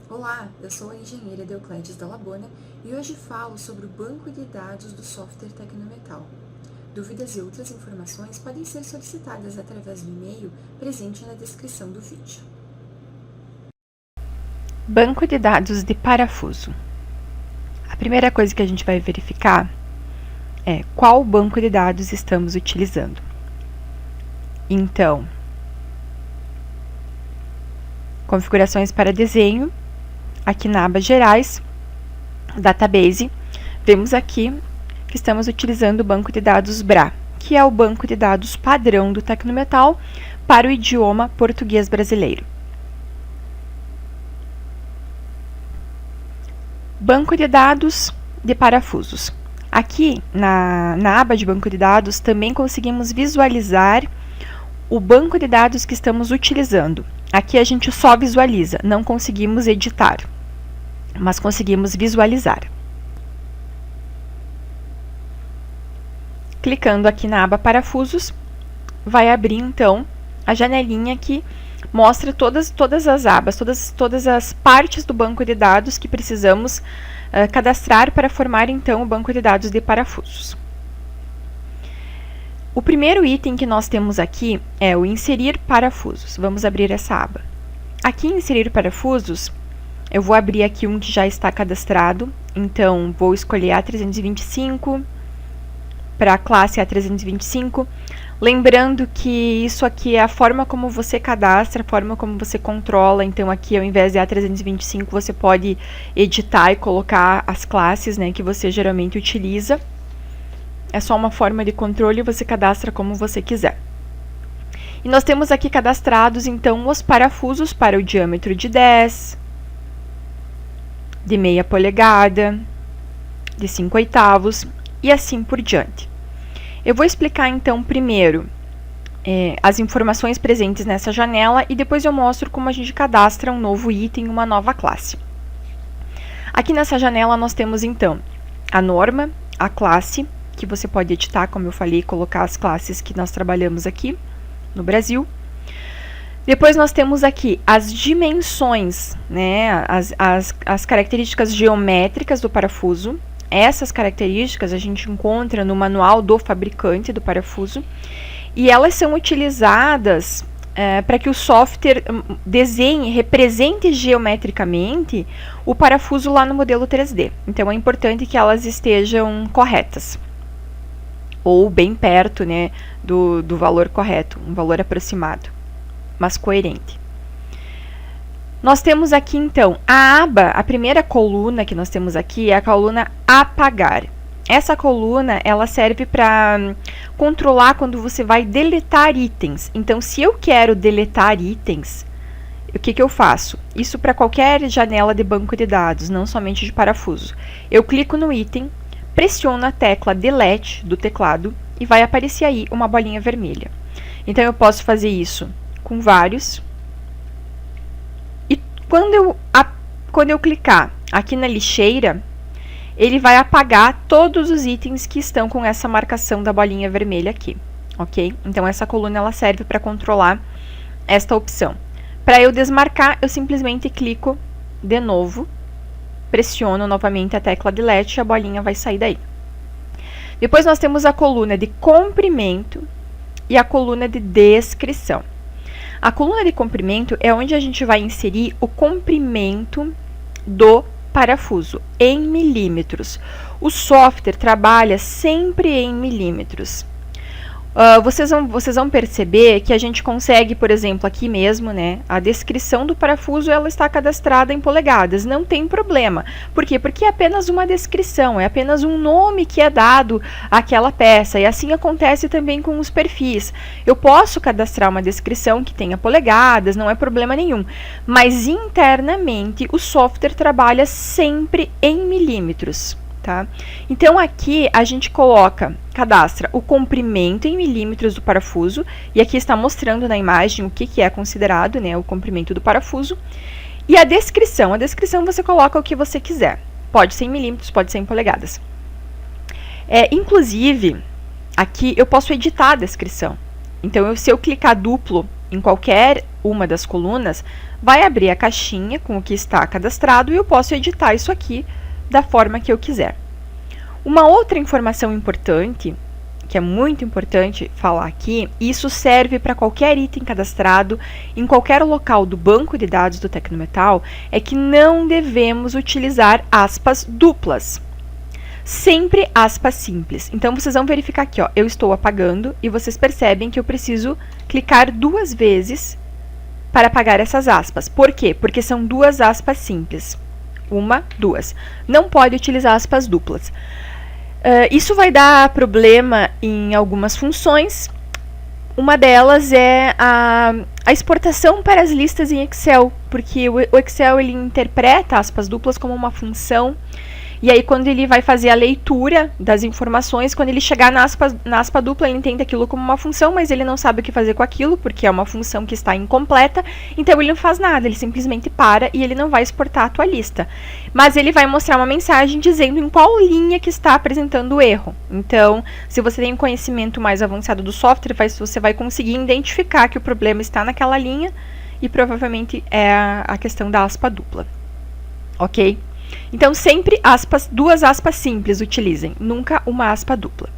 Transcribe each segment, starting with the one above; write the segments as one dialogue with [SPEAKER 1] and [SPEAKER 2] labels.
[SPEAKER 1] Olá, eu sou a engenheira Deocledes Dallabona e hoje falo sobre o banco de dados do software Tecnometal. Dúvidas e outras informações podem ser solicitadas através do e-mail presente na descrição do vídeo.
[SPEAKER 2] Banco de dados de parafuso. A primeira coisa que a gente vai verificar é qual banco de dados estamos utilizando. Então, configurações para desenho, aqui na aba Gerais, Database, vemos aqui que estamos utilizando o banco de dados BRA, que é o banco de dados padrão do Tecnometal para o idioma português brasileiro. Banco de dados de parafusos. Aqui, na aba de banco de dados, também conseguimos visualizar o banco de dados que estamos utilizando. Aqui a gente só visualiza, não conseguimos editar, mas conseguimos visualizar. Clicando aqui na aba Parafusos, vai abrir então a janelinha que mostra todas as abas, todas as partes do banco de dados que precisamos cadastrar para formar então o banco de dados de parafusos. O primeiro item que nós temos aqui é o inserir parafusos. Vamos abrir essa aba. Aqui em inserir parafusos, eu vou abrir aqui um que já está cadastrado, então vou escolher A325 para a classe A325. Lembrando que isso aqui é a forma como você cadastra, a forma como você controla. Então, aqui, ao invés de A325, você pode editar e colocar as classes, né, que você geralmente utiliza. É só uma forma de controle, você cadastra como você quiser. E nós temos aqui cadastrados, então, os parafusos para o diâmetro de 10, de meia polegada, de 5/8 e assim por diante. Eu vou explicar, então, primeiro as informações presentes nessa janela e depois eu mostro como a gente cadastra um novo item, uma nova classe. Aqui nessa janela nós temos, então, a norma, a classe, que você pode editar, como eu falei, colocar as classes que nós trabalhamos aqui no Brasil. Depois nós temos aqui as dimensões, né, as características geométricas do parafuso. Essas características a gente encontra no manual do fabricante do parafuso e elas são utilizadas para que o software desenhe, represente geometricamente o parafuso lá no modelo 3D. Então, é importante que elas estejam corretas ou bem perto, né, do valor correto, um valor aproximado, mas coerente. Nós temos aqui, então, a primeira coluna que nós temos aqui é a coluna apagar. Essa coluna, ela serve para controlar quando você vai deletar itens. Então, se eu quero deletar itens, o que eu faço? Isso para qualquer janela de banco de dados, não somente de parafuso. Eu clico no item, pressiono a tecla Delete do teclado e vai aparecer aí uma bolinha vermelha. Então, eu posso fazer isso com vários. Quando eu clicar aqui na lixeira, ele vai apagar todos os itens que estão com essa marcação da bolinha vermelha aqui, ok? Então, essa coluna ela serve para controlar esta opção. Para eu desmarcar, eu simplesmente clico de novo, pressiono novamente a tecla Delete e a bolinha vai sair daí. Depois, nós temos a coluna de comprimento e a coluna de descrição. A coluna de comprimento é onde a gente vai inserir o comprimento do parafuso em milímetros. O software trabalha sempre em milímetros. Vocês vão perceber que a gente consegue, por exemplo, aqui mesmo, né, a descrição do parafuso ela está cadastrada em polegadas, não tem problema. Por quê? Porque é apenas uma descrição, é apenas um nome que é dado àquela peça, e assim acontece também com os perfis. Eu posso cadastrar uma descrição que tenha polegadas, não é problema nenhum, mas internamente o software trabalha sempre em milímetros. Tá? Então, aqui a gente cadastra o comprimento em milímetros do parafuso, e aqui está mostrando na imagem o que é considerado, né, o comprimento do parafuso, e a descrição você coloca o que você quiser, pode ser em milímetros, pode ser em polegadas. Inclusive, aqui eu posso editar a descrição, então se eu clicar duplo em qualquer uma das colunas, vai abrir a caixinha com o que está cadastrado e eu posso editar isso aqui da forma que eu quiser. Uma outra informação importante, que é muito importante falar aqui, e isso serve para qualquer item cadastrado em qualquer local do banco de dados do Tecnometal, é que não devemos utilizar aspas duplas. Sempre aspas simples. Então, vocês vão verificar aqui, ó, eu estou apagando e vocês percebem que eu preciso clicar 2 vezes para apagar essas aspas. Por quê? Porque são 2 aspas simples. 1, 2. Não pode utilizar aspas duplas. Isso vai dar problema em algumas funções. Uma delas é a exportação para as listas em Excel, porque o Excel ele interpreta aspas duplas como uma função. E aí, quando ele vai fazer a leitura das informações, quando ele chegar na aspa dupla, ele entende aquilo como uma função, mas ele não sabe o que fazer com aquilo, porque é uma função que está incompleta, então ele não faz nada, ele simplesmente para e ele não vai exportar a tua lista. Mas ele vai mostrar uma mensagem dizendo em qual linha que está apresentando o erro. Então, se você tem um conhecimento mais avançado do software, você vai conseguir identificar que o problema está naquela linha e provavelmente é a questão da aspa dupla. Ok? Então, sempre 2 aspas simples utilizem, nunca uma aspa dupla.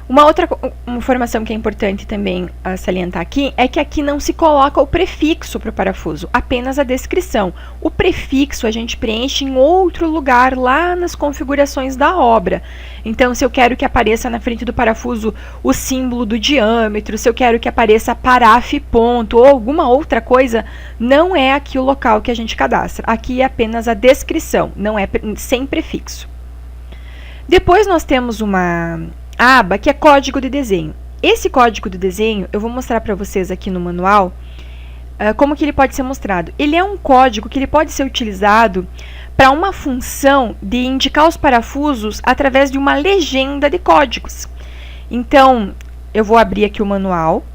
[SPEAKER 2] Uma outra informação que é importante também salientar aqui é que aqui não se coloca o prefixo para o parafuso, apenas a descrição. O prefixo a gente preenche em outro lugar, lá nas configurações da obra. Então, se eu quero que apareça na frente do parafuso o símbolo do diâmetro, se eu quero que apareça paraf ponto ou alguma outra coisa, não é aqui o local que a gente cadastra. Aqui é apenas a descrição, não é sem prefixo. Depois nós temos uma aba que é código de desenho. Esse código de desenho, eu vou mostrar para vocês aqui no manual como que ele pode ser mostrado. Ele é um código que ele pode ser utilizado para uma função de indicar os parafusos através de uma legenda de códigos. Então, eu vou abrir aqui o manual.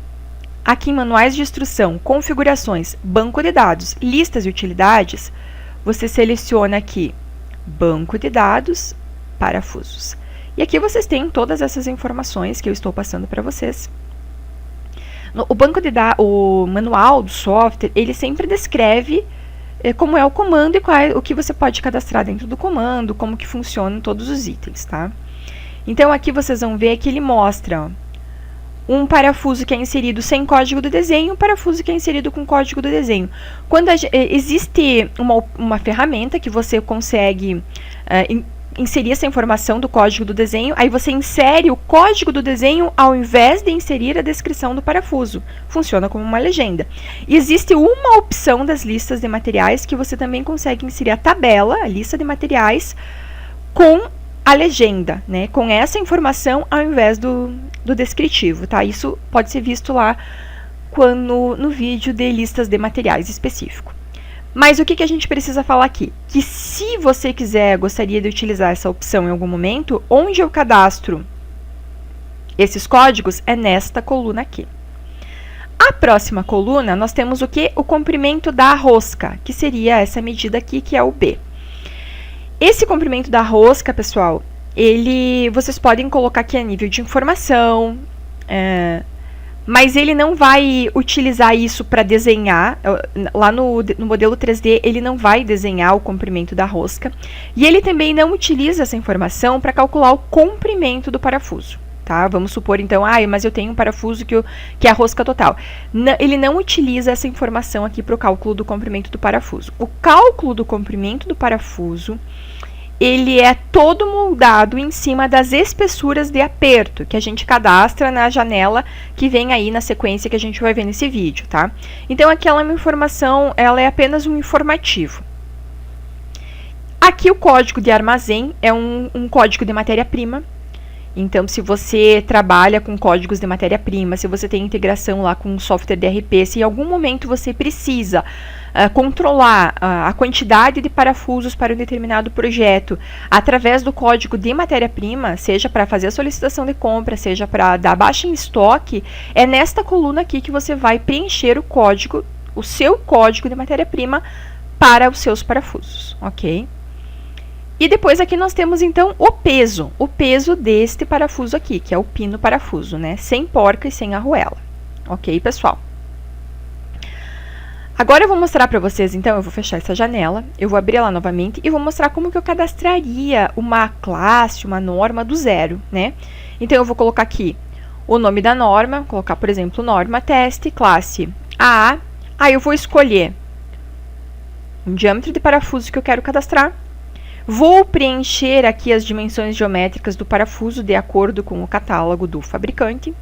[SPEAKER 2] Aqui em manuais de instrução, configurações, banco de dados, listas e utilidades, você seleciona aqui banco de dados, parafusos. E aqui vocês têm todas essas informações que eu estou passando para vocês. O manual do software, ele sempre descreve como é o comando e o que você pode cadastrar dentro do comando, como que funcionam todos os itens, tá? Então, aqui vocês vão ver que ele mostra um parafuso que é inserido sem código de desenho, um parafuso que é inserido com código de desenho. Quando existe uma ferramenta que você consegue inserir essa informação do código do desenho, aí você insere o código do desenho ao invés de inserir a descrição do parafuso. Funciona como uma legenda. E existe uma opção das listas de materiais que você também consegue inserir a tabela, a lista de materiais, com a legenda, né? Com essa informação ao invés do descritivo, tá? Isso pode ser visto lá no vídeo de listas de materiais específico. Mas o que a gente precisa falar aqui? Que se você gostaria de utilizar essa opção em algum momento, onde eu cadastro esses códigos é nesta coluna aqui. A próxima coluna, nós temos o quê? O comprimento da rosca, que seria essa medida aqui, que é o B. Esse comprimento da rosca, pessoal, vocês podem colocar aqui a nível de informação, mas ele não vai utilizar isso para desenhar. Lá no modelo 3D, ele não vai desenhar o comprimento da rosca. E ele também não utiliza essa informação para calcular o comprimento do parafuso. Tá? Vamos supor, então, mas eu tenho um parafuso que é a rosca total. Ele não utiliza essa informação aqui para o cálculo do comprimento do parafuso. O cálculo do comprimento do parafuso, ele é todo moldado em cima das espessuras de aperto, que a gente cadastra na janela que vem aí na sequência que a gente vai ver nesse vídeo, tá? Então, aquela informação, ela é apenas um informativo. Aqui o código de armazém é um código de matéria-prima. Então, se você trabalha com códigos de matéria-prima, se você tem integração lá com um software de RP, se em algum momento você precisa controlar a quantidade de parafusos para um determinado projeto através do código de matéria-prima, seja para fazer a solicitação de compra, seja para dar baixa em estoque, é nesta coluna aqui que você vai preencher o seu código de matéria-prima para os seus parafusos, ok? E depois aqui nós temos, então, o peso deste parafuso aqui, que é o pino parafuso, né? Sem porca e sem arruela. Ok, pessoal? Agora eu vou mostrar para vocês, então, eu vou fechar essa janela, eu vou abrir ela novamente e vou mostrar como que eu cadastraria uma classe, uma norma do zero, né? Então, eu vou colocar aqui o nome da norma, colocar, por exemplo, norma teste, classe AA. Aí eu vou escolher um diâmetro de parafuso que eu quero cadastrar. Vou preencher aqui as dimensões geométricas do parafuso de acordo com o catálogo do fabricante.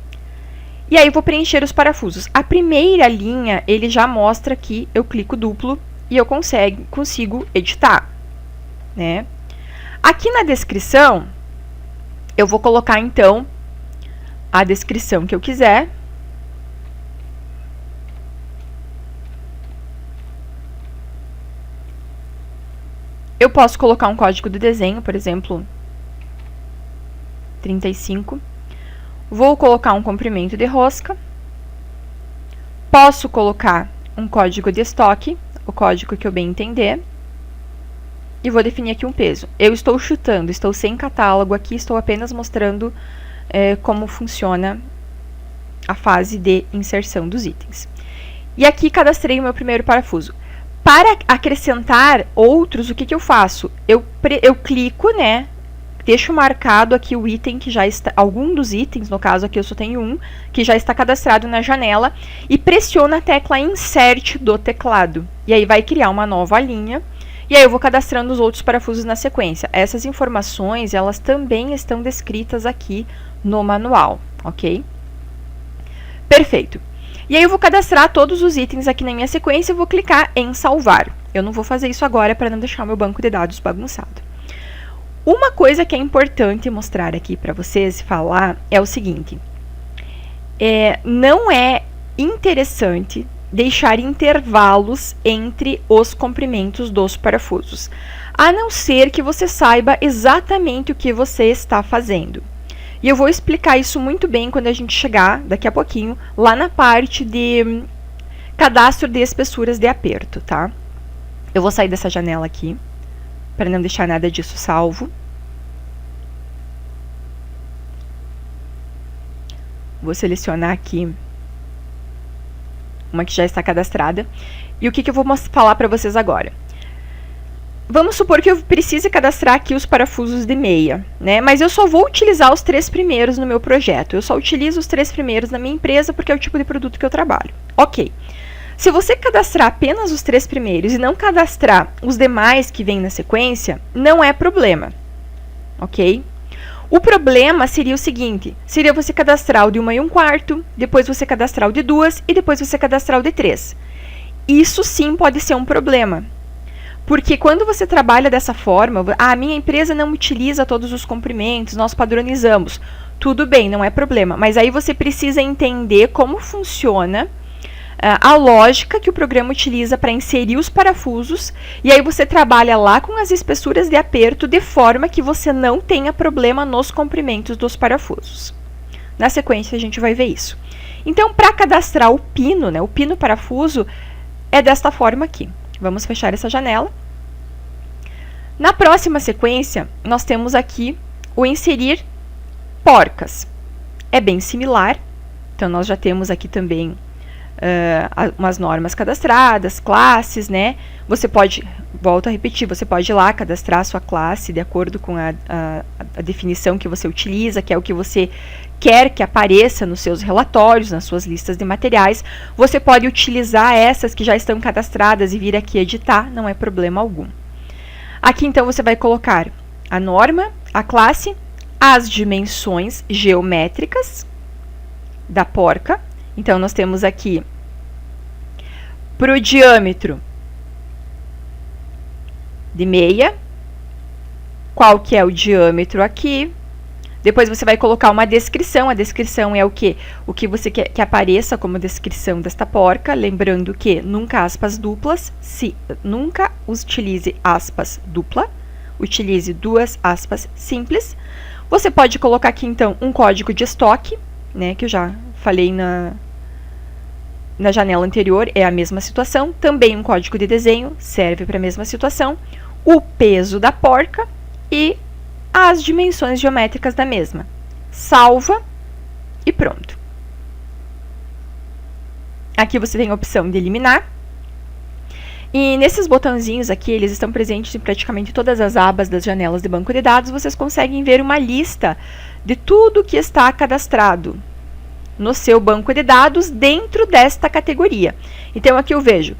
[SPEAKER 2] E aí vou preencher os parafusos. A primeira linha, ele já mostra que eu clico duplo e eu consigo editar, né? Aqui na descrição, eu vou colocar, então, a descrição que eu quiser. Eu posso colocar um código de desenho, por exemplo, 35. Vou colocar um comprimento de rosca. Posso colocar um código de estoque, o código que eu bem entender. E vou definir aqui um peso. Eu estou chutando, estou sem catálogo aqui, estou apenas mostrando como funciona a fase de inserção dos itens. E aqui cadastrei o meu primeiro parafuso. Para acrescentar outros, o que eu faço? Eu clico, né? Deixo marcado aqui o item que já está, algum dos itens, no caso aqui eu só tenho um, que já está cadastrado na janela, e pressiono a tecla Insert do teclado. E aí vai criar uma nova linha, e aí eu vou cadastrando os outros parafusos na sequência. Essas informações, elas também estão descritas aqui no manual, ok? Perfeito. E aí eu vou cadastrar todos os itens aqui na minha sequência e vou clicar em salvar. Eu não vou fazer isso agora para não deixar o meu banco de dados bagunçado. Uma coisa que é importante mostrar aqui para vocês, falar, é o seguinte. Não é interessante deixar intervalos entre os comprimentos dos parafusos, a não ser que você saiba exatamente o que você está fazendo. E eu vou explicar isso muito bem quando a gente chegar, daqui a pouquinho, lá na parte de cadastro de espessuras de aperto, tá? Eu vou sair dessa janela aqui, para não deixar nada disso salvo. Vou selecionar aqui uma que já está cadastrada. E o que eu vou falar para vocês agora? Vamos supor que eu precise cadastrar aqui os parafusos de meia, né? Mas eu só vou utilizar os 3 primeiros no meu projeto. Eu só utilizo os 3 primeiros na minha empresa porque é o tipo de produto que eu trabalho. Ok. Se você cadastrar apenas os 3 primeiros e não cadastrar os demais que vêm na sequência, não é problema, ok? O problema seria o seguinte, seria você cadastrar o de 1 1/4, depois você cadastrar o de 2 e depois você cadastrar o de 3. Isso sim pode ser um problema, porque quando você trabalha dessa forma, a minha empresa não utiliza todos os comprimentos, nós padronizamos. Tudo bem, não é problema, mas aí você precisa entender como funciona a lógica que o programa utiliza para inserir os parafusos, e aí você trabalha lá com as espessuras de aperto de forma que você não tenha problema nos comprimentos dos parafusos. Na sequência, a gente vai ver isso. Então, para cadastrar o pino, né, o pino parafuso, é desta forma aqui. Vamos fechar essa janela. Na próxima sequência, nós temos aqui o inserir porcas. É bem similar, então nós já temos aqui também umas normas cadastradas, classes, né? Você pode, volto a repetir, você pode ir lá cadastrar a sua classe de acordo com a definição que você utiliza, que é o que você quer que apareça nos seus relatórios, nas suas listas de materiais. Você pode utilizar essas que já estão cadastradas e vir aqui editar, não é problema algum. Aqui, então, você vai colocar a norma, a classe, as dimensões geométricas da porca. Então, nós temos aqui, para o diâmetro de meia, qual que é o diâmetro aqui. Depois você vai colocar uma descrição. A descrição é o quê? O que você quer que apareça como descrição desta porca. Lembrando que nunca aspas duplas, nunca utilize aspas dupla. Utilize 2 aspas simples. Você pode colocar aqui, então, um código de estoque, né, que eu já falei na janela anterior, é a mesma situação. Também um código de desenho, serve para a mesma situação. O peso da porca e as dimensões geométricas da mesma. Salva e pronto. Aqui você tem a opção de eliminar. E nesses botãozinhos aqui, eles estão presentes em praticamente todas as abas das janelas de banco de dados, vocês conseguem ver uma lista de tudo que está cadastrado no seu banco de dados dentro desta categoria. Então, aqui eu vejo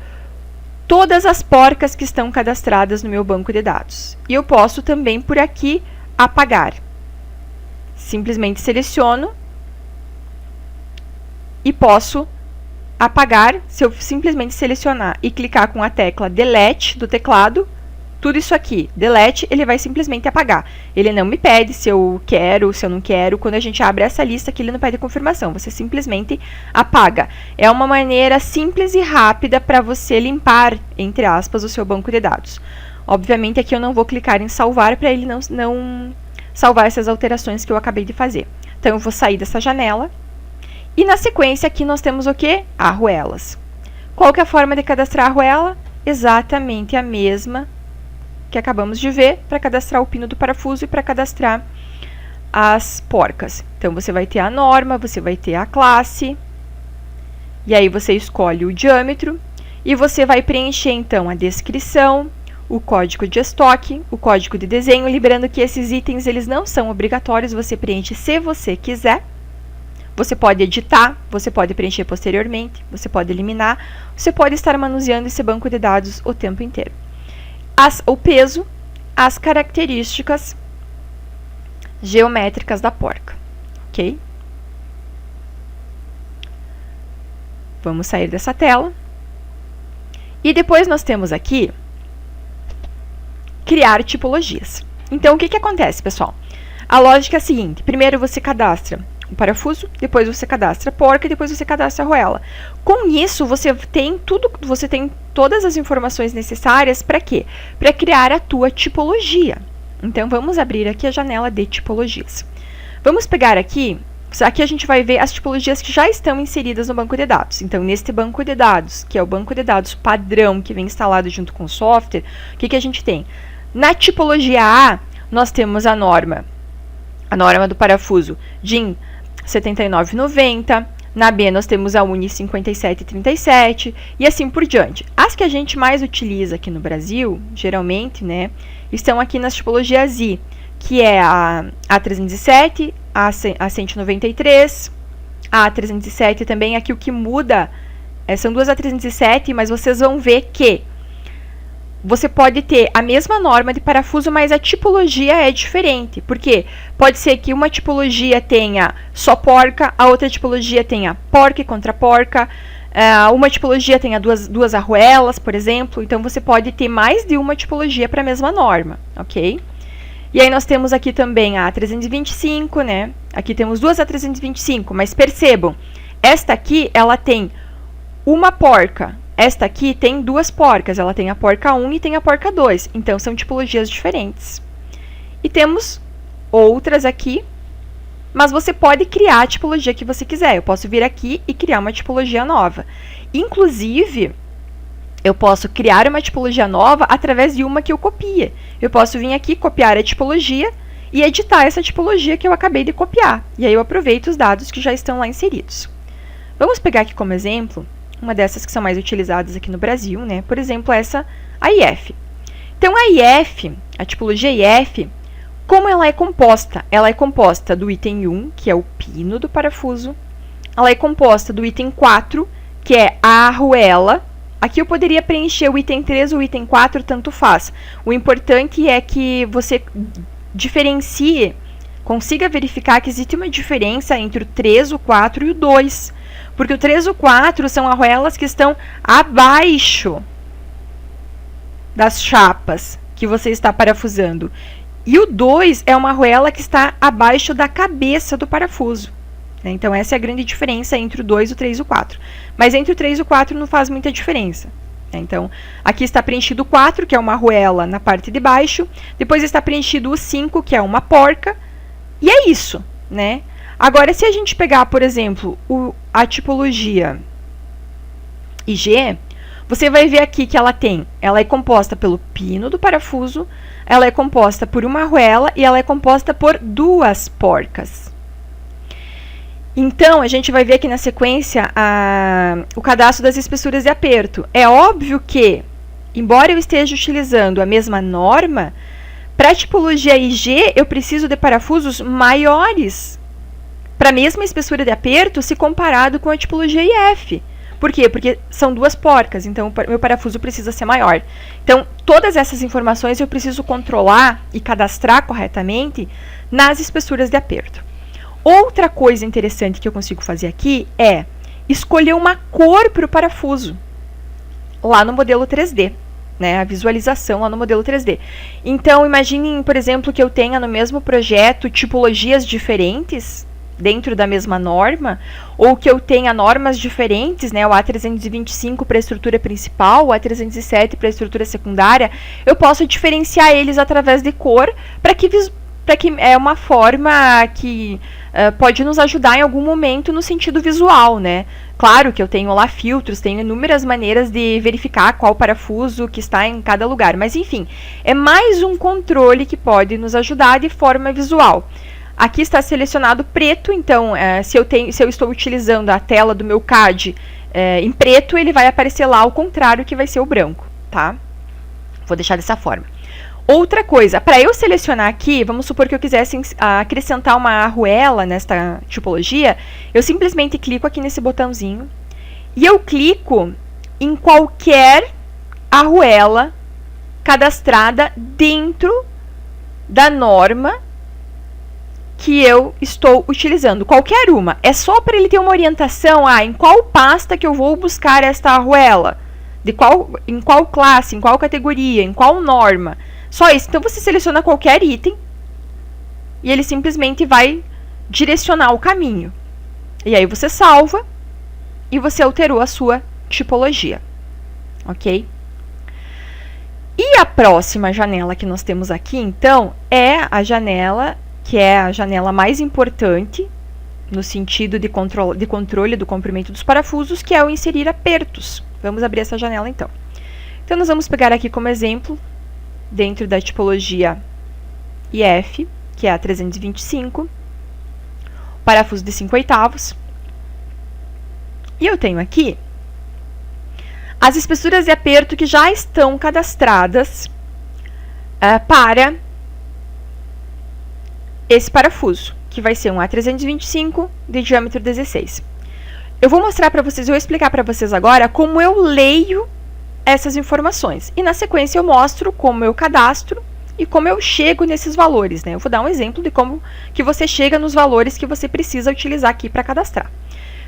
[SPEAKER 2] todas as porcas que estão cadastradas no meu banco de dados. E eu posso também, por aqui, apagar. Simplesmente seleciono e posso apagar. Se eu simplesmente selecionar e clicar com a tecla Delete do teclado, tudo isso aqui, Delete, ele vai simplesmente apagar. Ele não me pede se eu quero, se eu não quero. Quando a gente abre essa lista aqui, ele não pede confirmação. Você simplesmente apaga. É uma maneira simples e rápida para você limpar, entre aspas, o seu banco de dados. Obviamente, aqui eu não vou clicar em salvar para ele não salvar essas alterações que eu acabei de fazer. Então, eu vou sair dessa janela. E na sequência aqui nós temos o quê? Arruelas. Qual que é a forma de cadastrar a arruela? Exatamente a mesma que acabamos de ver para cadastrar o pino do parafuso e para cadastrar as porcas. Então, você vai ter a norma, você vai ter a classe, e aí você escolhe o diâmetro, e você vai preencher, então, a descrição, o código de estoque, o código de desenho, lembrando que esses itens eles não são obrigatórios, você preenche se você quiser. Você pode editar, você pode preencher posteriormente, você pode eliminar, você pode estar manuseando esse banco de dados o tempo inteiro. O peso, as características geométricas da porca, ok? Vamos sair dessa tela. E depois nós temos aqui criar tipologias. Então, o que acontece, pessoal? A lógica é a seguinte: primeiro você cadastra o parafuso, depois você cadastra a porca e depois você cadastra a arruela. Com isso, você tem todas as informações necessárias para quê? Para criar a tua tipologia. Então, vamos abrir aqui a janela de tipologias. Vamos pegar aqui a gente vai ver as tipologias que já estão inseridas no banco de dados. Então, neste banco de dados, que é o banco de dados padrão que vem instalado junto com o software, o que a gente tem? Na tipologia A, nós temos a norma do parafuso DIN 7990, na B nós temos a UNI 5737 e assim por diante. As que a gente mais utiliza aqui no Brasil, geralmente, né, estão aqui nas tipologias I, que é a A307, a 193, a A307 também. Aqui o que muda, são duas A307, mas vocês vão ver que você pode ter a mesma norma de parafuso, mas a tipologia é diferente. Porque pode ser que uma tipologia tenha só porca, a outra tipologia tenha porca e contra-porca, uma tipologia tenha duas arruelas, por exemplo. Então, você pode ter mais de uma tipologia para a mesma norma, ok? E aí, nós temos aqui também a A325, né? Aqui temos duas A325, mas percebam, esta aqui, ela tem uma porca. Esta aqui tem duas porcas, ela tem a porca 1 e tem a porca 2, então são tipologias diferentes. E temos outras aqui, mas você pode criar a tipologia que você quiser. Eu posso vir aqui e criar uma tipologia nova. Inclusive, eu posso criar uma tipologia nova através de uma que eu copie. Eu posso vir aqui, copiar a tipologia e editar essa tipologia que eu acabei de copiar. E aí eu aproveito os dados que já estão lá inseridos. Vamos pegar aqui como exemplo uma dessas que são mais utilizadas aqui no Brasil, né? Por exemplo, essa, a IF. Então, a IF, a tipologia IF, como ela é composta? Ela é composta do item 1, que é o pino do parafuso. Ela é composta do item 4, que é a arruela. Aqui eu poderia preencher o item 3 ou o item 4, tanto faz. O importante é que você diferencie, consiga verificar que existe uma diferença entre o 3, o 4 e o 2. Porque o 3 e o 4 são arruelas que estão abaixo das chapas que você está parafusando. E o 2 é uma arruela que está abaixo da cabeça do parafuso. Né? Então, essa é a grande diferença entre o 2, o 3 e o 4. Mas entre o 3 e o 4 não faz muita diferença. Né? Então, aqui está preenchido o 4, que é uma arruela na parte de baixo. Depois está preenchido o 5, que é uma porca. E é isso, né? Agora, se a gente pegar, por exemplo, a tipologia IG, você vai ver aqui que ela é composta pelo pino do parafuso, ela é composta por uma arruela e ela é composta por duas porcas. Então, a gente vai ver aqui na sequência o cadastro das espessuras de aperto. É óbvio que embora eu esteja utilizando a mesma norma, para a tipologia IG eu preciso de parafusos maiores para a mesma espessura de aperto se comparado com a tipologia IF. Por quê? Porque são duas porcas, então o meu parafuso precisa ser maior. Então, todas essas informações eu preciso controlar e cadastrar corretamente nas espessuras de aperto. Outra coisa interessante que eu consigo fazer aqui é escolher uma cor para o parafuso, lá no modelo 3D, né? A visualização lá no modelo 3D. Então, imaginem, por exemplo, que eu tenha no mesmo projeto tipologias diferentes, dentro da mesma norma, ou que eu tenha normas diferentes, né, o A325 para a estrutura principal, o A307 para a estrutura secundária, eu posso diferenciar eles através de cor, para que é uma forma que pode nos ajudar em algum momento no sentido visual, né? Claro que eu tenho lá filtros, tenho inúmeras maneiras de verificar qual parafuso que está em cada lugar, mas enfim, é mais um controle que pode nos ajudar de forma visual. Aqui está selecionado preto, então se eu estou utilizando a tela do meu CAD em preto, ele vai aparecer lá ao contrário, que vai ser o branco, tá? Vou deixar dessa forma. Outra coisa, para eu selecionar aqui, vamos supor que eu quisesse acrescentar uma arruela nesta tipologia, eu simplesmente clico aqui nesse botãozinho e eu clico em qualquer arruela cadastrada dentro da norma que eu estou utilizando, qualquer uma. É só para ele ter uma orientação, em qual pasta que eu vou buscar esta arruela, em qual classe, em qual categoria, em qual norma. Só isso. Então, você seleciona qualquer item e ele simplesmente vai direcionar o caminho. E aí você salva e você alterou a sua tipologia. Ok? E a próxima janela que nós temos aqui, então, é a janela que é a janela mais importante no sentido de controle do comprimento dos parafusos, que é o inserir apertos. Vamos abrir essa janela, então. Então, nós vamos pegar aqui como exemplo, dentro da tipologia IF, que é a 325, parafuso de 5/8. E eu tenho aqui as espessuras de aperto que já estão cadastradas para esse parafuso, que vai ser um A325 de diâmetro 16. Eu vou mostrar para vocês, eu vou explicar para vocês agora como eu leio essas informações. E na sequência eu mostro como eu cadastro e como eu chego nesses valores, né? Eu vou dar um exemplo de como que você chega nos valores que você precisa utilizar aqui para cadastrar.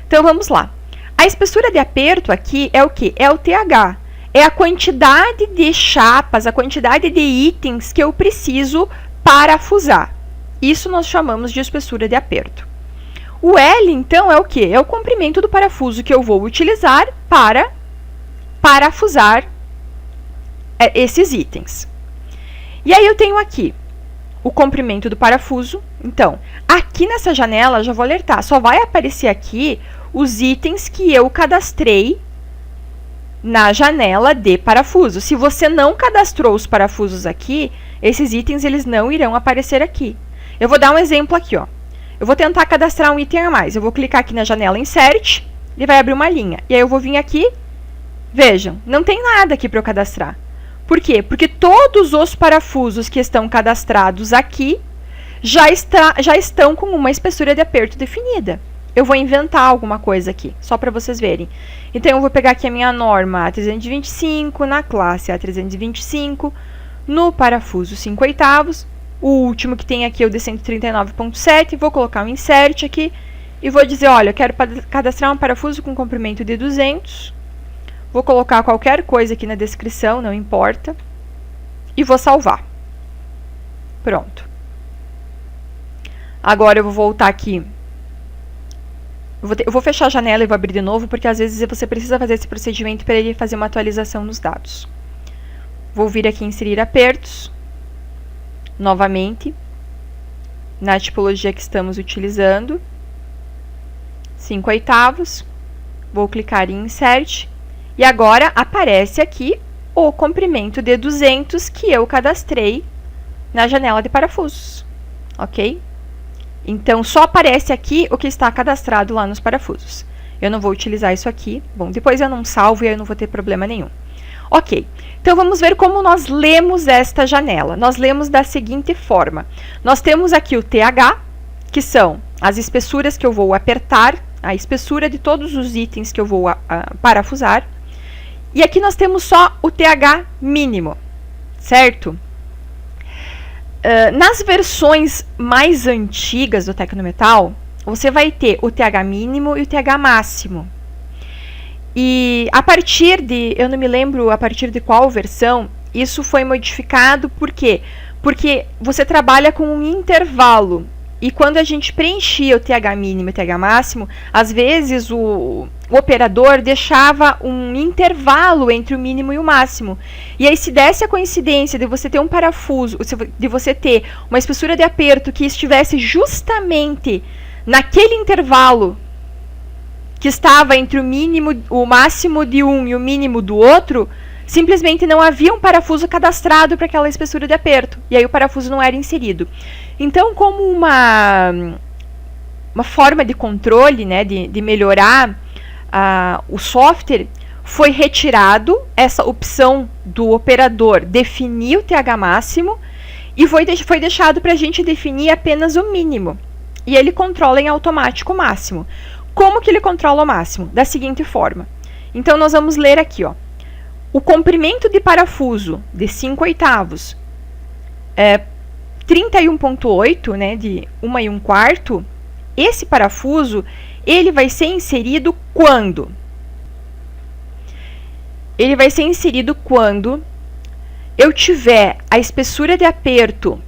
[SPEAKER 2] Então vamos lá. A espessura de aperto aqui é o quê? É o TH. É a quantidade de chapas, a quantidade de itens que eu preciso parafusar. Isso nós chamamos de espessura de aperto. O L, então, é o quê? É o comprimento do parafuso que eu vou utilizar para parafusar esses itens. E aí eu tenho aqui o comprimento do parafuso. Então, aqui nessa janela, já vou alertar, só vai aparecer aqui os itens que eu cadastrei na janela de parafuso. Se você não cadastrou os parafusos aqui, esses itens eles não irão aparecer aqui. Eu vou dar um exemplo aqui, ó. Eu vou tentar cadastrar um item a mais. Eu vou clicar aqui na janela Insert, ele vai abrir uma linha. E aí eu vou vir aqui, vejam, não tem nada aqui para eu cadastrar. Por quê? Porque todos os parafusos que estão cadastrados aqui já estão com uma espessura de aperto definida. Eu vou inventar alguma coisa aqui, só para vocês verem. Então, eu vou pegar aqui a minha norma A325, na classe A325, no parafuso 5/8. O último que tem aqui é o de 139.7, vou colocar um insert aqui e vou dizer, olha, eu quero cadastrar um parafuso com comprimento de 200. Vou colocar qualquer coisa aqui na descrição, não importa. E vou salvar. Pronto. Agora eu vou voltar aqui. Eu vou fechar a janela e vou abrir de novo, porque às vezes você precisa fazer esse procedimento para ele fazer uma atualização nos dados. Vou vir aqui em inserir apertos. Novamente, na tipologia que estamos utilizando, 5/8, vou clicar em Insert, e agora aparece aqui o comprimento de 200 que eu cadastrei na janela de parafusos, ok? Então, só aparece aqui o que está cadastrado lá nos parafusos. Eu não vou utilizar isso aqui, bom, depois eu não salvo e aí eu não vou ter problema nenhum. Ok, então vamos ver como nós lemos esta janela. Nós lemos da seguinte forma. Nós temos aqui o TH, que são as espessuras que eu vou apertar, a espessura de todos os itens que eu vou parafusar. E aqui nós temos só o TH mínimo, certo? Nas versões mais antigas do Tecnometal, você vai ter o TH mínimo e o TH máximo. E a partir de, eu não me lembro a partir de qual versão, isso foi modificado, por quê? Porque você trabalha com um intervalo, e quando a gente preenchia o TH mínimo e o TH máximo, às vezes o operador deixava um intervalo entre o mínimo e o máximo. E aí se desse a coincidência de você ter um parafuso, de você ter uma espessura de aperto que estivesse justamente naquele intervalo que estava entre o máximo de um e o mínimo do outro, simplesmente não havia um parafuso cadastrado para aquela espessura de aperto, e aí o parafuso não era inserido. Então, como uma forma de controle, né, de melhorar o software, foi retirado essa opção do operador definir o TH máximo e foi deixado para a gente definir apenas o mínimo. E ele controla em automático o máximo. Como que ele controla o máximo? Da seguinte forma. Então, nós vamos ler aqui, ó. O comprimento de parafuso de 5/8 é 31.8, né, de 1 1/4, esse parafuso, ele vai ser inserido quando? Ele vai ser inserido quando eu tiver a espessura de aperto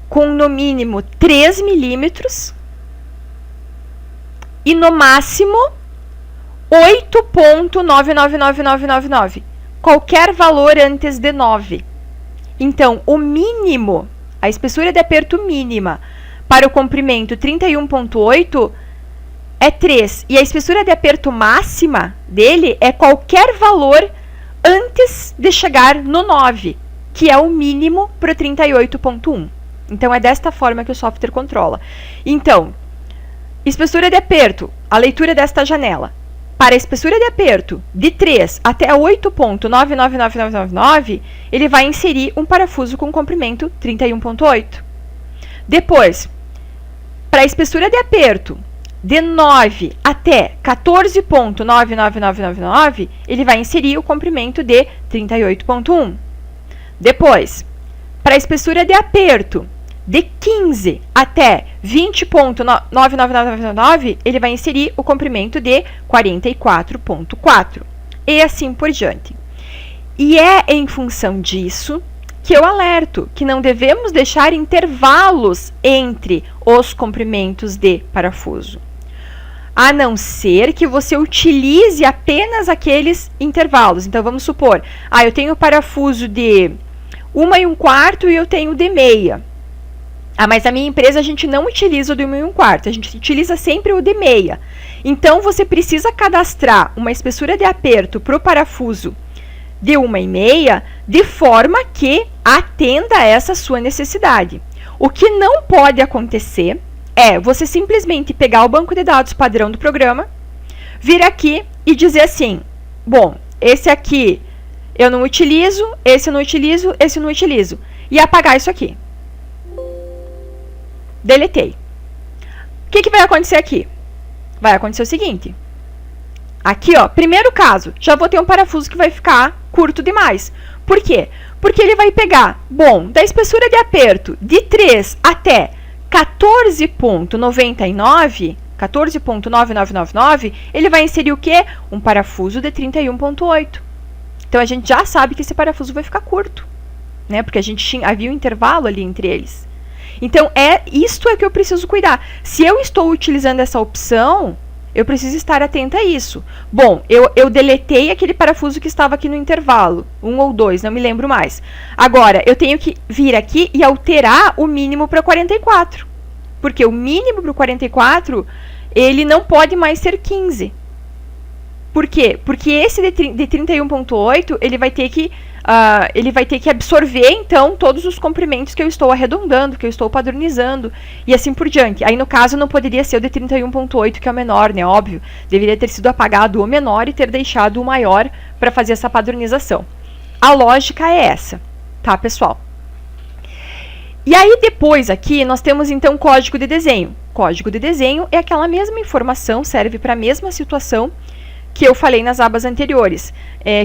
[SPEAKER 2] com no mínimo 3 milímetros e no máximo 8.999999. Qualquer valor antes de 9. Então, o mínimo, a espessura de aperto mínima para o comprimento 31.8 é 3. E a espessura de aperto máxima dele é qualquer valor antes de chegar no 9, que é o mínimo para o 38.1. Então, é desta forma que o software controla. Então, espessura de aperto, a leitura desta janela. Para a espessura de aperto de 3 até 8.999999, ele vai inserir um parafuso com comprimento 31.8. Depois, para a espessura de aperto de 9 até 14.99999, ele vai inserir o comprimento de 38.1. Depois, para a espessura de aperto de 15 até 20.99999, ele vai inserir o comprimento de 44.4. E assim por diante. E é em função disso que eu alerto que não devemos deixar intervalos entre os comprimentos de parafuso. A não ser que você utilize apenas aqueles intervalos. Então, vamos supor, eu tenho parafuso de 1 1/4 e eu tenho de meia. Mas a minha empresa a gente não utiliza o de 1 1/4, a gente utiliza sempre o de meia. Então, você precisa cadastrar uma espessura de aperto para o parafuso de 1 1/2, de forma que atenda a essa sua necessidade. O que não pode acontecer é você simplesmente pegar o banco de dados padrão do programa, vir aqui e dizer assim, bom, esse aqui eu não utilizo, esse eu não utilizo, esse eu não utilizo, e apagar isso aqui. Deletei. O que vai acontecer aqui? Vai acontecer o seguinte. Aqui, ó, primeiro caso, já vou ter um parafuso que vai ficar curto demais. Por quê? Porque ele vai pegar, bom, da espessura de aperto de 3 até 14.99, ele vai inserir o quê? Um parafuso de 31.8. Então, a gente já sabe que esse parafuso vai ficar curto, né? Porque havia um intervalo ali entre eles. Então, isto é que eu preciso cuidar. Se eu estou utilizando essa opção, eu preciso estar atenta a isso. Bom, eu deletei aquele parafuso que estava aqui no intervalo, 1 ou 2, não me lembro mais. Agora, eu tenho que vir aqui e alterar o mínimo para 44. Porque o mínimo para o 44, ele não pode mais ser 15. Por quê? Porque esse de 31.8, ele vai ter que absorver, então, todos os comprimentos que eu estou arredondando, que eu estou padronizando, e assim por diante. Aí, no caso, não poderia ser o de 31.8, que é o menor, né? Óbvio. Deveria ter sido apagado o menor e ter deixado o maior para fazer essa padronização. A lógica é essa, tá, pessoal? E aí depois aqui nós temos então código de desenho. Código de desenho é aquela mesma informação, serve para a mesma situação que eu falei nas abas anteriores,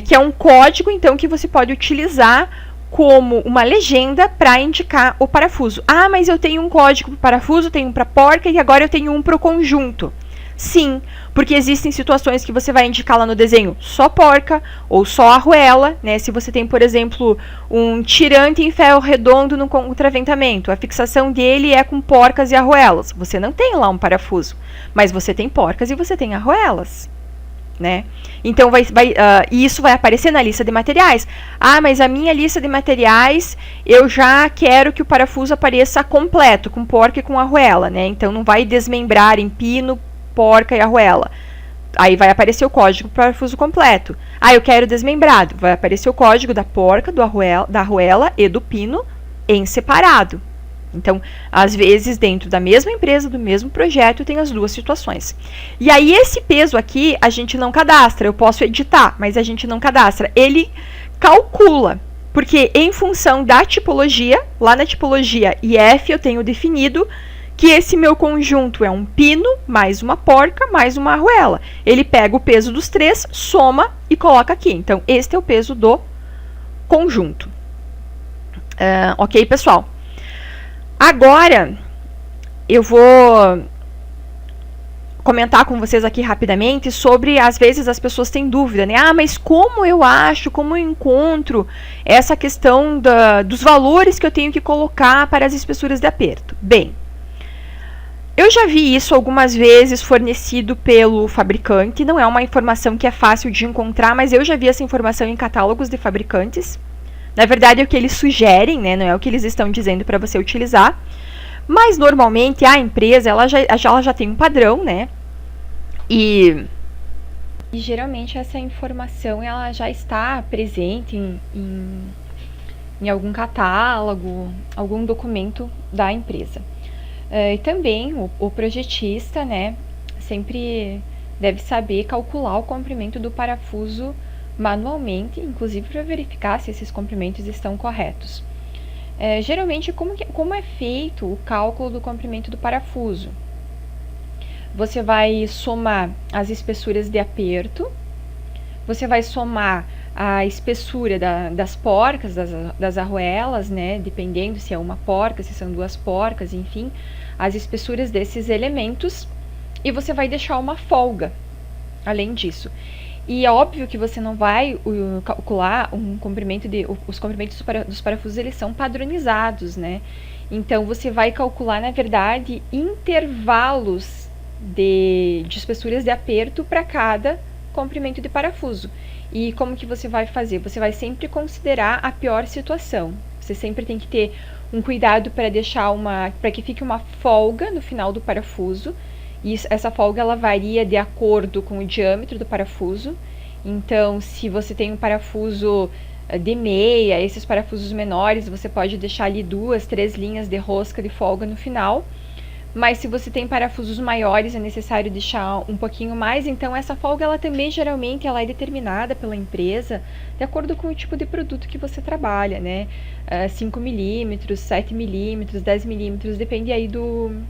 [SPEAKER 2] que é um código então que você pode utilizar como uma legenda para indicar o parafuso. Ah, mas eu tenho um código para o parafuso, tenho um para porca e agora eu tenho um para o conjunto. Sim, porque existem situações que você vai indicar lá no desenho só porca ou só arruela, né? Se você tem, por exemplo, um tirante em ferro redondo no contraventamento, a fixação dele é com porcas e arruelas. Você não tem lá um parafuso, mas você tem porcas e você tem arruelas, né? Então, isso vai aparecer na lista de materiais. Ah, mas a minha lista de materiais, eu já quero que o parafuso apareça completo, com porca e com arruela, né? Então, não vai desmembrar em pino, porca e arruela. Aí vai aparecer o código para o parafuso completo. Ah, eu quero desmembrado. Vai aparecer o código da porca, da arruela e do pino em separado. Então, às vezes, dentro da mesma empresa, do mesmo projeto, tem as duas situações. E aí, esse peso aqui, a gente não cadastra. Eu posso editar, mas a gente não cadastra. Ele calcula, porque em função da tipologia, lá na tipologia IF, eu tenho definido que esse meu conjunto é um pino, mais uma porca, mais uma arruela. Ele pega o peso dos três, soma e coloca aqui. Então, este é o peso do conjunto. Ok, pessoal? Agora, eu vou comentar com vocês aqui rapidamente sobre, às vezes, as pessoas têm dúvida, né? Ah, mas como eu encontro essa questão dos valores que eu tenho que colocar para as espessuras de aperto? Bem, eu já vi isso algumas vezes fornecido pelo fabricante, não é uma informação que é fácil de encontrar, mas eu já vi essa informação em catálogos de fabricantes. Na verdade, é o que eles sugerem, né? Não é o que eles estão dizendo para você utilizar. Mas, normalmente, a empresa ela já tem um padrão, né? E geralmente, essa informação ela já está presente em algum catálogo, algum documento da empresa. E também, o projetista, né? Sempre deve saber calcular o comprimento do parafuso manualmente, inclusive para verificar se esses comprimentos estão corretos. Geralmente, como é feito o cálculo do comprimento do parafuso? Você vai somar as espessuras de aperto, você vai somar a espessura das porcas, das arruelas, né? Dependendo se é uma porca, se são duas porcas, enfim, as espessuras desses elementos, e você vai deixar uma folga além disso. E é óbvio que você não vai calcular um comprimento os comprimentos dos parafusos, eles são padronizados, né? Então, você vai calcular, na verdade, intervalos de espessuras de aperto para cada comprimento de parafuso. E como que você vai fazer? Você vai sempre considerar a pior situação. Você sempre tem que ter um cuidado para deixar para que fique uma folga no final do parafuso. E essa folga ela varia de acordo com o diâmetro do parafuso. Então, se você tem um parafuso de meia, esses parafusos menores, você pode deixar ali 2, 3 linhas de rosca de folga no final. Mas se você tem parafusos maiores, é necessário deixar um pouquinho mais. Então, essa folga ela também geralmente ela é determinada pela empresa de acordo com o tipo de produto que você trabalha, né? 5 milímetros, 7 milímetros, 10 milímetros, depende aí do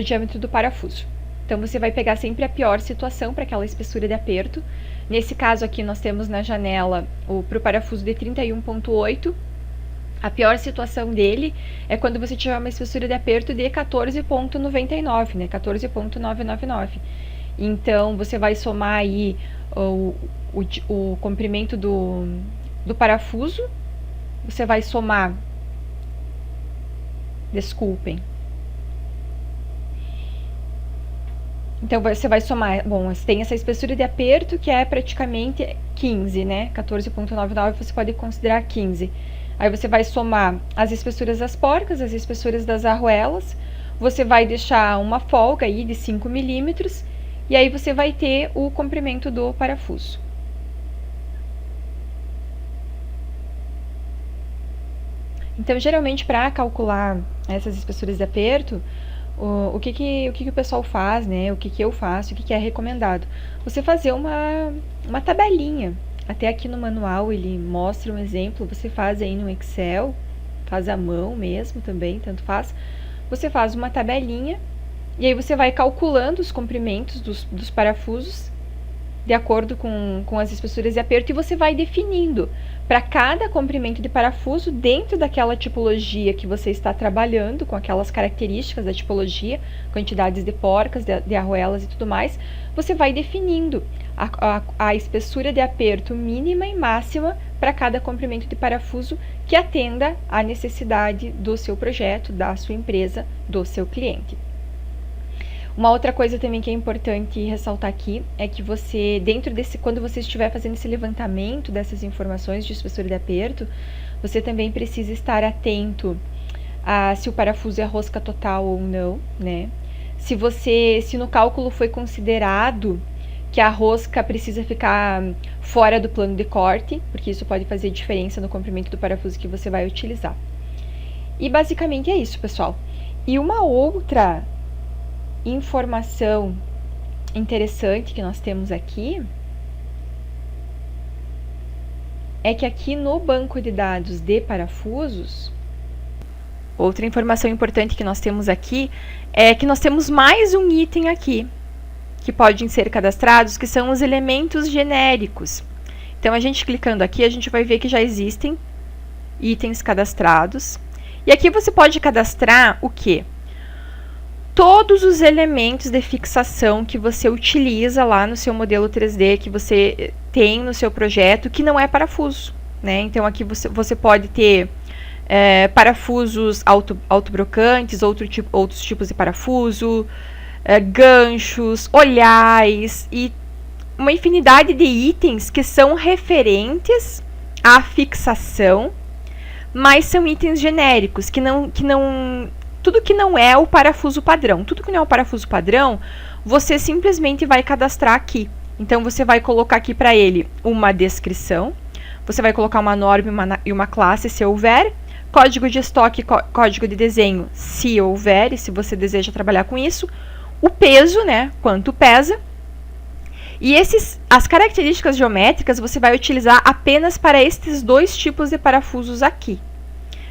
[SPEAKER 2] diâmetro do parafuso. Então, você vai pegar sempre a pior situação para aquela espessura de aperto. Nesse caso aqui, nós temos na janela para o parafuso de 31,8. A pior situação dele é quando você tiver uma espessura de aperto de 14,99, né? 14,999. Então, você vai somar aí o comprimento do parafuso. Você vai somar... Desculpem. Então, você vai somar, bom, você tem essa espessura de aperto que é praticamente 15, né? 14,99 você pode considerar 15. Aí você vai somar as espessuras das porcas, as espessuras das arruelas, você vai deixar uma folga aí de 5 milímetros, e aí você vai ter o comprimento do parafuso. Então, geralmente, para calcular essas espessuras de aperto, o que o pessoal faz, né? O que eu faço, o que é recomendado? Você fazer uma tabelinha Até aqui no manual ele mostra um exemplo, você faz aí no Excel, faz à mão mesmo também, tanto faz. Você faz uma tabelinha e aí você vai calculando os comprimentos dos parafusos de acordo com as espessuras de aperto e você vai definindo para cada comprimento de parafuso dentro daquela tipologia que você está trabalhando, com aquelas características da tipologia, quantidades de porcas, de arruelas e tudo mais, você vai definindo a espessura de aperto mínima e máxima para cada comprimento de parafuso que atenda à necessidade do seu projeto, da sua empresa, do seu cliente. Uma outra coisa também que é importante ressaltar aqui é que você, quando você estiver fazendo esse levantamento dessas informações de espessura de aperto, você também precisa estar atento a se o parafuso é rosca total ou não, né? Se no cálculo foi considerado que a rosca precisa ficar fora do plano de corte, porque isso pode fazer diferença no comprimento do parafuso que você vai utilizar. E basicamente é isso, pessoal. E uma outra informação interessante que nós temos aqui é que aqui no banco de dados de parafusos, outra informação importante que nós temos aqui é que nós temos mais um item aqui que podem ser cadastrados, que são os elementos genéricos. Então, a gente clicando aqui, a gente vai ver que já existem itens cadastrados. E aqui você pode cadastrar o quê? Todos os elementos de fixação que você utiliza lá no seu modelo 3D, que você tem no seu projeto, que não é parafuso, né? Então, aqui você pode ter parafusos autobrocantes, outros tipos de parafuso, ganchos, olhais e uma infinidade de itens que são referentes à fixação, mas são itens genéricos, tudo que não é o parafuso padrão. Tudo que não é o parafuso padrão, você simplesmente vai cadastrar aqui. Então, você vai colocar aqui para ele uma descrição, você vai colocar uma norma e uma classe, se houver, código de estoque, código de desenho, se houver, e se você deseja trabalhar com isso, o peso, né, quanto pesa, e as características geométricas você vai utilizar apenas para estes dois tipos de parafusos aqui,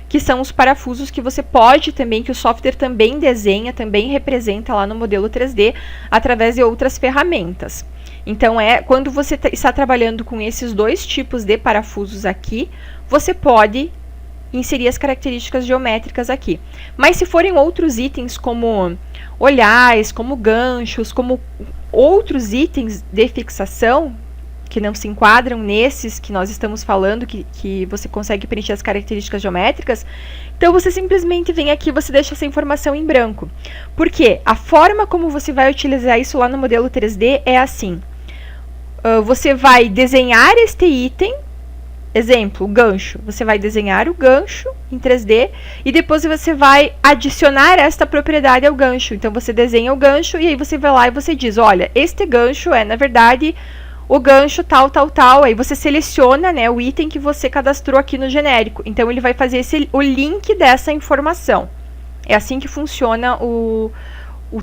[SPEAKER 2] que são os parafusos que você pode também, que o software também desenha, também representa lá no modelo 3D, através de outras ferramentas. Então, quando você está trabalhando com esses dois tipos de parafusos aqui, você pode inserir as características geométricas aqui. Mas se forem outros itens como olhais, como ganchos, como outros itens de fixação, que não se enquadram nesses que nós estamos falando, que você consegue preencher as características geométricas, então você simplesmente vem aqui e você deixa essa informação em branco. Por quê? A forma como você vai utilizar isso lá no modelo 3D é assim. Você vai desenhar este item, exemplo, o gancho. Você vai desenhar o gancho em 3D e depois você vai adicionar esta propriedade ao gancho. Então, você desenha o gancho e aí você vai lá e você diz, olha, este gancho é, na verdade, o gancho tal, tal, tal. Aí você seleciona, né, o item que você cadastrou aqui no genérico. Então, ele vai fazer o link dessa informação. É assim que funciona o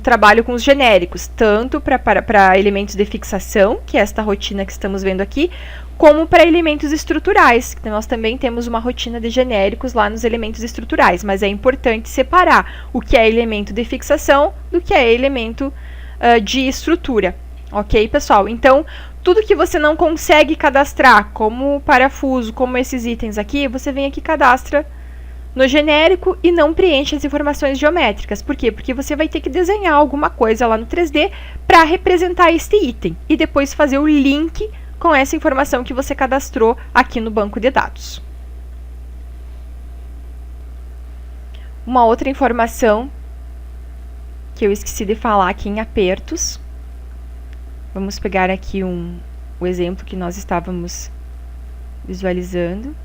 [SPEAKER 2] trabalho com os genéricos, tanto para elementos de fixação, que é esta rotina que estamos vendo aqui, como para elementos estruturais, que nós também temos uma rotina de genéricos lá nos elementos estruturais, mas é importante separar o que é elemento de fixação do que é elemento de estrutura. Ok, pessoal? Então, tudo que você não consegue cadastrar, como parafuso, como esses itens aqui, você vem aqui e cadastra no genérico e não preenche as informações geométricas. Por quê? Porque você vai ter que desenhar alguma coisa lá no 3D para representar este item e depois fazer o link com essa informação que você cadastrou aqui no banco de dados. Uma outra informação que eu esqueci de falar aqui em apertos. Vamos pegar aqui o exemplo que nós estávamos visualizando.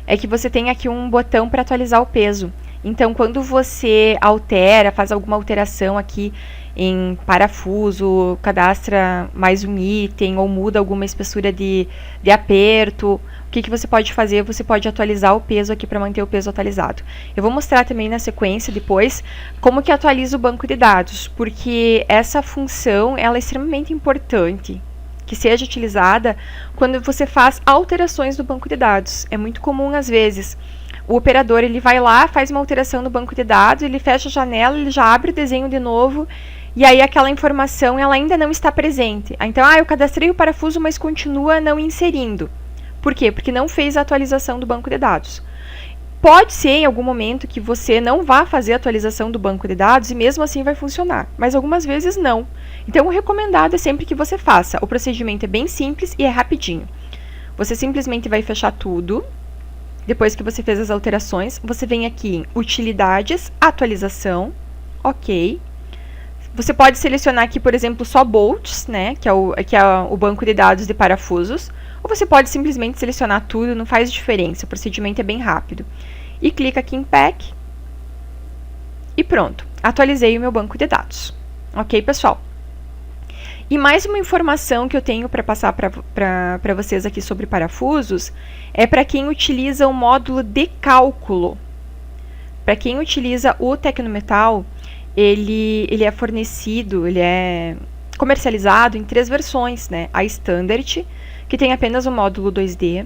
[SPEAKER 2] É que você tem aqui um botão para atualizar o peso. Então, quando você faz alguma alteração aqui em parafuso, cadastra mais um item ou muda alguma espessura de aperto, o que você pode fazer? Você pode atualizar o peso aqui para manter o peso atualizado. Eu vou mostrar também na sequência depois como que atualiza o banco de dados, porque essa função ela é extremamente importante que seja utilizada quando você faz alterações no banco de dados. É muito comum, às vezes, o operador ele vai lá, faz uma alteração no banco de dados, ele fecha a janela, ele já abre o desenho de novo, e aí aquela informação ela ainda não está presente. Então, eu cadastrei o parafuso, mas continua não inserindo. Por quê? Porque não fez a atualização do banco de dados. Pode ser em algum momento que você não vá fazer a atualização do banco de dados e mesmo assim vai funcionar, mas algumas vezes não. Então, o recomendado é sempre que você faça. O procedimento é bem simples e é rapidinho. Você simplesmente vai fechar tudo. Depois que você fez as alterações, você vem aqui em Utilidades, Atualização, ok. Você pode selecionar aqui, por exemplo, só bolts, né, que é o banco de dados de parafusos, ou você pode simplesmente selecionar tudo, não faz diferença, o procedimento é bem rápido. E clica aqui em Pack, e pronto, atualizei o meu banco de dados. Ok, pessoal? E mais uma informação que eu tenho para passar para vocês aqui sobre parafusos é para quem utiliza o módulo de cálculo. Para quem utiliza o Tecnometal, ele é fornecido, ele é comercializado em 3 versões, né? A Standard, que tem apenas o módulo 2D,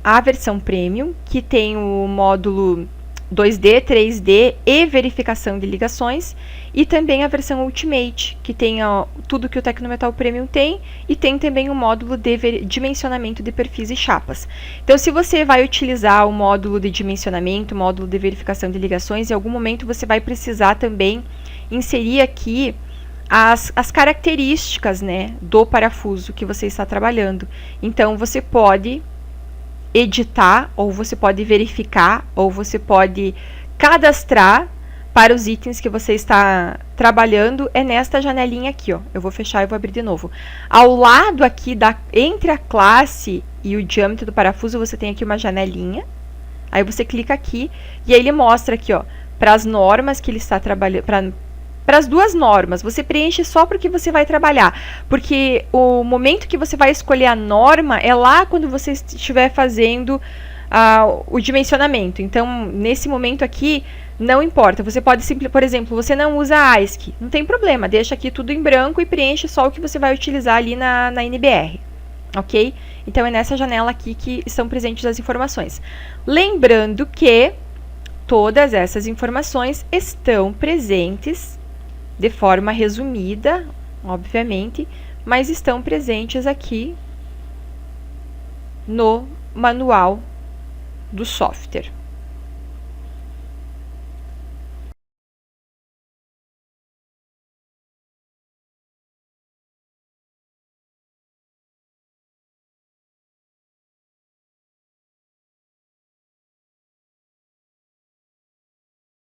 [SPEAKER 2] a versão Premium, que tem o módulo 2D, 3D e verificação de ligações, e também a versão Ultimate, que tem tudo que o Tecnometal Premium tem, e tem também o módulo de dimensionamento de perfis e chapas. Então, se você vai utilizar o módulo de dimensionamento, o módulo de verificação de ligações, em algum momento você vai precisar também inserir aqui as características, né, do parafuso que você está trabalhando. Então, você pode editar, ou você pode verificar, ou você pode cadastrar para os itens que você está trabalhando, é nesta janelinha aqui, ó. Eu vou fechar e vou abrir de novo. Ao lado aqui, entre a classe e o diâmetro do parafuso, você tem aqui uma janelinha. Aí você clica aqui, e aí ele mostra aqui, ó, para as normas que ele está trabalhando, para as 2 normas, você preenche só para o que você vai trabalhar, porque o momento que você vai escolher a norma é lá quando você estiver fazendo o dimensionamento. Então, nesse momento aqui, não importa. Você pode, por exemplo, você não usa ASCII, não tem problema, deixa aqui tudo em branco e preenche só o que você vai utilizar ali na NBR, ok? Então, é nessa janela aqui que estão presentes as informações. Lembrando que todas essas informações estão presentes de forma resumida, obviamente, mas estão presentes aqui no manual do software.